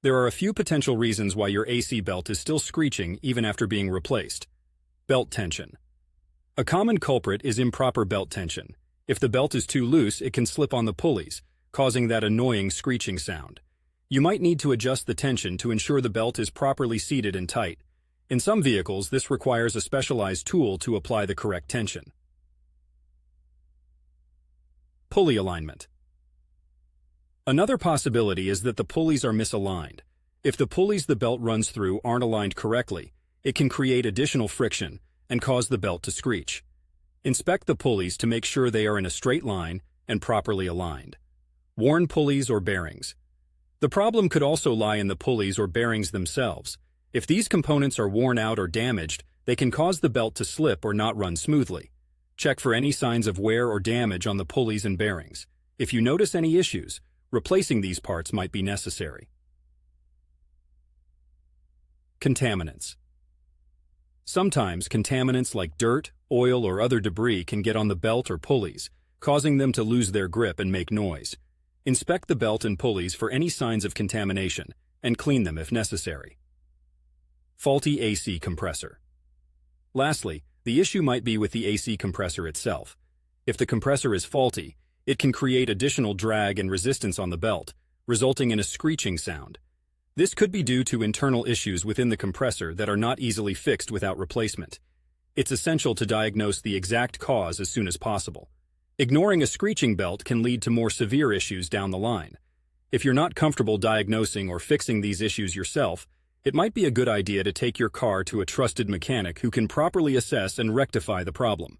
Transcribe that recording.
There are a few potential reasons why your AC belt is still screeching even after being replaced. Belt tension. A common culprit is improper belt tension. If the belt is too loose, it can slip on the pulleys, causing that annoying screeching sound. You might need to adjust the tension to ensure the belt is properly seated and tight. In some vehicles, this requires a specialized tool to apply the correct tension. Pulley alignment. Another possibility is that the pulleys are misaligned. If the pulleys the belt runs through aren't aligned correctly, it can create additional friction and cause the belt to screech. Inspect the pulleys to make sure they are in a straight line and properly aligned. Worn pulleys or bearings. The problem could also lie in the pulleys or bearings themselves. If these components are worn out or damaged, they can cause the belt to slip or not run smoothly. Check for any signs of wear or damage on the pulleys and bearings. If you notice any issues, replacing these parts might be necessary. Contaminants. Sometimes contaminants like dirt, oil, or other debris can get on the belt or pulleys, causing them to lose their grip and make noise. Inspect the belt and pulleys for any signs of contamination and clean them if necessary. Faulty AC compressor. Lastly, the issue might be with the AC compressor itself. If the compressor is faulty, it can create additional drag and resistance on the belt, resulting in a screeching sound. This could be due to internal issues within the compressor that are not easily fixed without replacement. It's essential to diagnose the exact cause as soon as possible. Ignoring a screeching belt can lead to more severe issues down the line. If you're not comfortable diagnosing or fixing these issues yourself, it might be a good idea to take your car to a trusted mechanic who can properly assess and rectify the problem.